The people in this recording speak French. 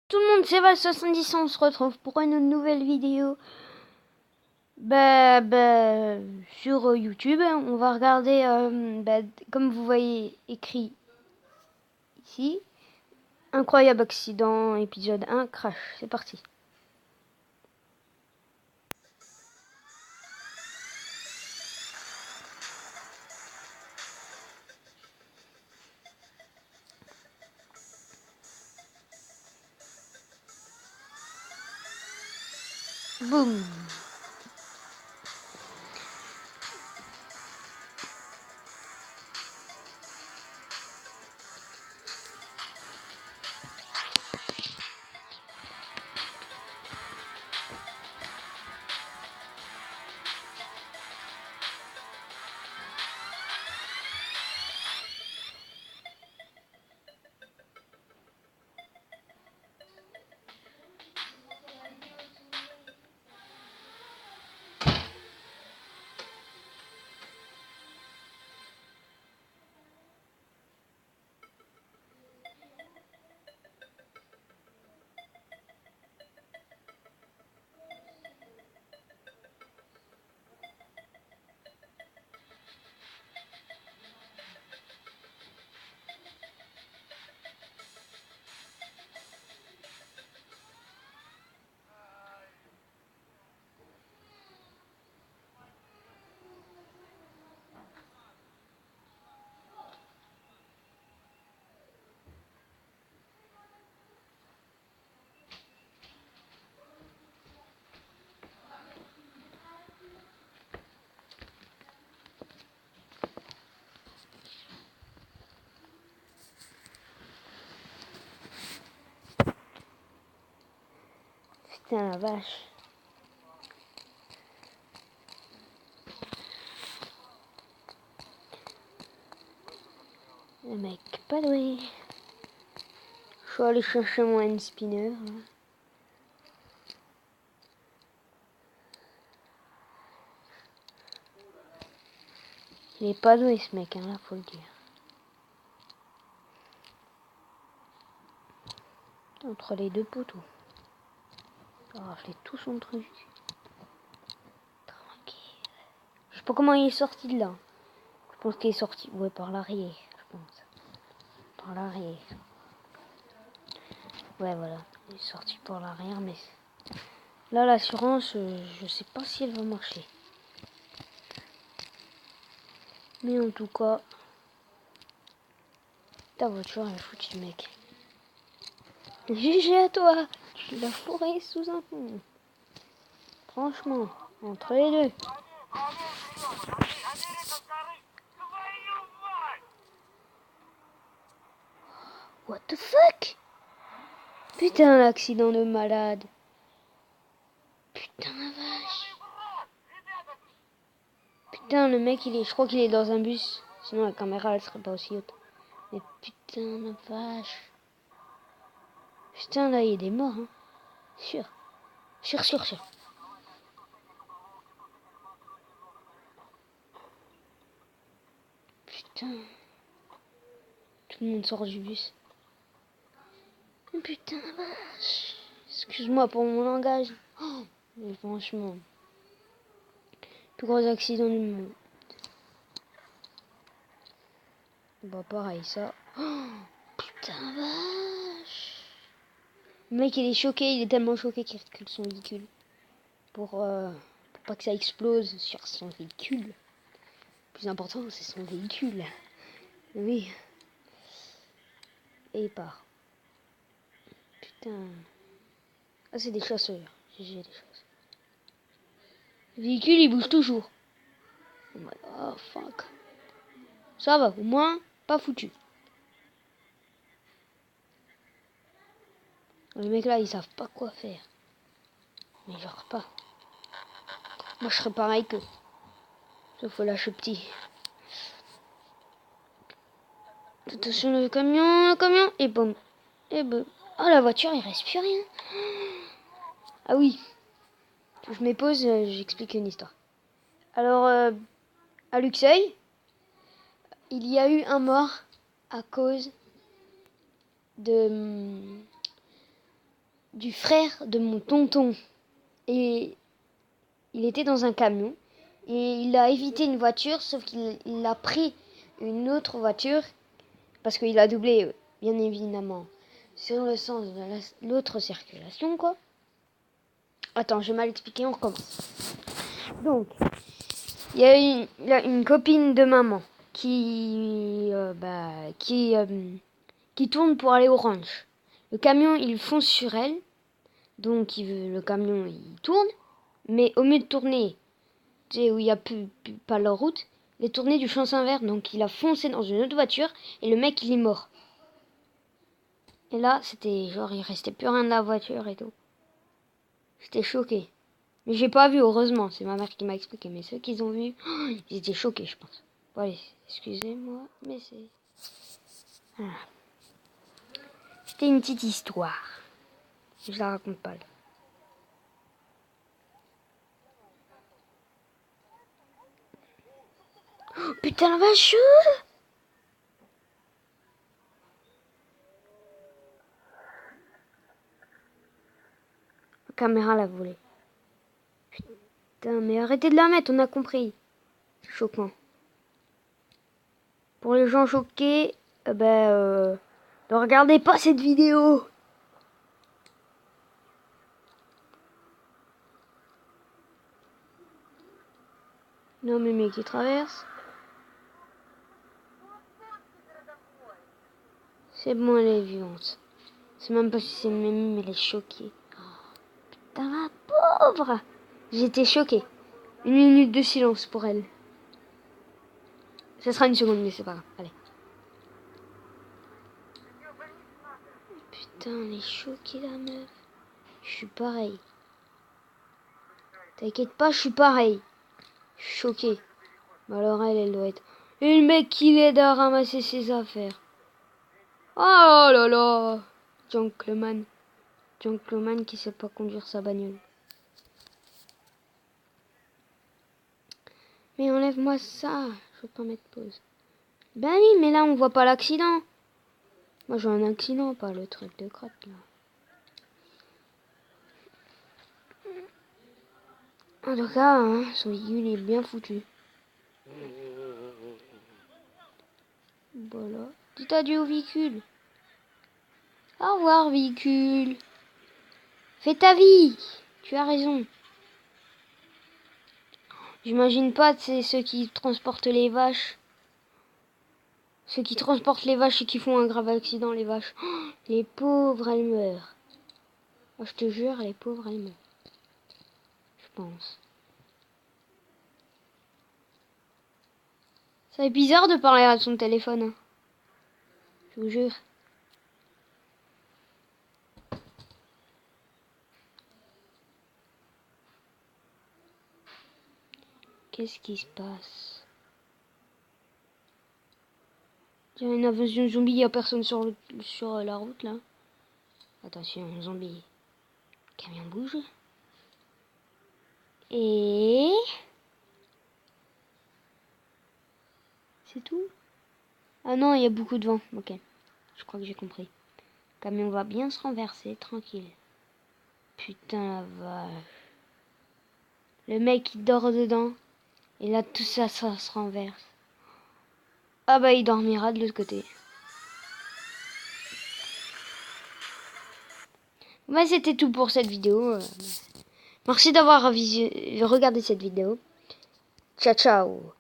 Tout le monde, c'est Val70, on se retrouve pour une nouvelle vidéo sur YouTube. On va regarder, comme vous voyez écrit ici, Incroyable accident, épisode 1, Crash. C'est parti. Boum. Putain la vache. Le mec pas doué. Je vais aller chercher mon hand spinner. Il est pas doué ce mec, hein, là faut le dire. Entre les deux poteaux. Il a raflé tout son truc. Tranquille. Je sais pas comment il est sorti de là. Je pense qu'il est sorti. Ouais, par l'arrière, je pense. Par l'arrière. Ouais, voilà. Il est sorti par l'arrière, mais là, l'assurance, je sais pas si elle va marcher. Mais en tout cas, ta voiture, elle est foutue, mec. GG à toi. Tu l'as fourré sous un pont. Franchement, entre les deux. What the fuck? Putain, l'accident de malade. Putain la vache. Putain, le mec, je crois qu'il est dans un bus. Sinon, la caméra, elle serait pas aussi haute. Mais putain la vache. Putain, là, il y a des morts, hein. Sûr. Sûr. Putain. Tout le monde sort du bus. Mais putain la vache. Excuse-moi pour mon langage. Oh, mais franchement. Plus gros accident du monde. Bah pareil, ça. Oh, putain la vache. Le mec, il est choqué. Il est tellement choqué qu'il recule son véhicule. Pour pas que ça explose sur son véhicule. Le plus important, c'est son véhicule. Oui. Et il part. Putain. Ah, c'est des chasseurs. GG des chasseurs. Le véhicule, il bouge toujours. Oh, fuck. Ça va, au moins, pas foutu. Les mecs là, ils savent pas quoi faire. Mais genre pas. Moi, je serais pareil qu'eux. Sauf lâche petit. Attention, le camion, et boum. Et boum. Oh, la voiture, il reste plus rien. Ah oui. Je me pose, j'explique une histoire. Alors, à Luxeuil, il y a eu un mort à cause de du frère de mon tonton. Et il était dans un camion. Et il a évité une voiture, sauf qu'il a pris une autre voiture. Parce qu'il a doublé, bien évidemment, sur le sens de l'autre circulation, quoi. Attends, j'ai mal expliqué, on recommence. Donc, il y a une copine de maman qui tourne pour aller au ranch. Le camion, il fonce sur elle. Donc, le camion, il tourne. Mais au lieu de tourner, tu sais, où il n'y a pas la route, il est tourné du sens inverse. Donc, il a foncé dans une autre voiture. Et le mec, il est mort. Et là, c'était genre, il restait plus rien de la voiture et tout. J'étais choqué. Mais j'ai pas vu, heureusement. C'est ma mère qui m'a expliqué. Mais ceux qui ont vu, ils étaient choqués, je pense. Bon, allez, excusez-moi, mais c'est... Voilà. C'était une petite histoire. Je la raconte pas, là. Oh, putain, la vache! La caméra l'a volée. Putain, mais arrêtez de la mettre, on a compris. C'est choquant. Pour les gens choqués, ne regardez pas cette vidéo. Non, mais mec qui traverse. C'est bon, elle est vivante. C'est même pas si c'est Mimi, mais elle est choquée. Oh, putain, la pauvre! J'étais choquée. 1 minute de silence pour elle. Ça sera 1 seconde, mais c'est pas grave. Allez. Putain, elle est choquée, la meuf. Je suis pareil. T'inquiète pas, je suis pareil. Je suis choquée. Bah alors elle doit être... Et le mec qui l'aide à ramasser ses affaires. Oh là là! Gentleman. Gentleman qui sait pas conduire sa bagnole. Mais enlève-moi ça. Je peux pas mettre pause. Ben oui, mais là on voit pas l'accident. Moi j'ai un accident, pas le truc de crotte là. En tout cas, hein, son véhicule est bien foutu. Voilà. Dites adieu au véhicule. Au revoir véhicule. Fais ta vie. Tu as raison. J'imagine pas, c'est ceux qui transportent les vaches. Ceux qui transportent les vaches et qui font un grave accident, les vaches. Oh, les pauvres, elles meurent. Oh, je te jure, les pauvres, elles meurent. Je pense. C'est bizarre de parler à son téléphone. Hein. Je vous jure. Qu'est-ce qui se passe? Il y a une invasion zombie, il n'y a personne sur la route là. Attention, zombie. Le camion bouge. Et... c'est tout? Ah non, il y a beaucoup de vent. Ok, je crois que j'ai compris. Le camion va bien se renverser, tranquille. Putain la vache. Le mec il dort dedans. Et là tout ça, ça se renverse. Ah bah il dormira de l'autre côté. Bah c'était tout pour cette vidéo. Merci d'avoir regardé cette vidéo. Ciao ciao.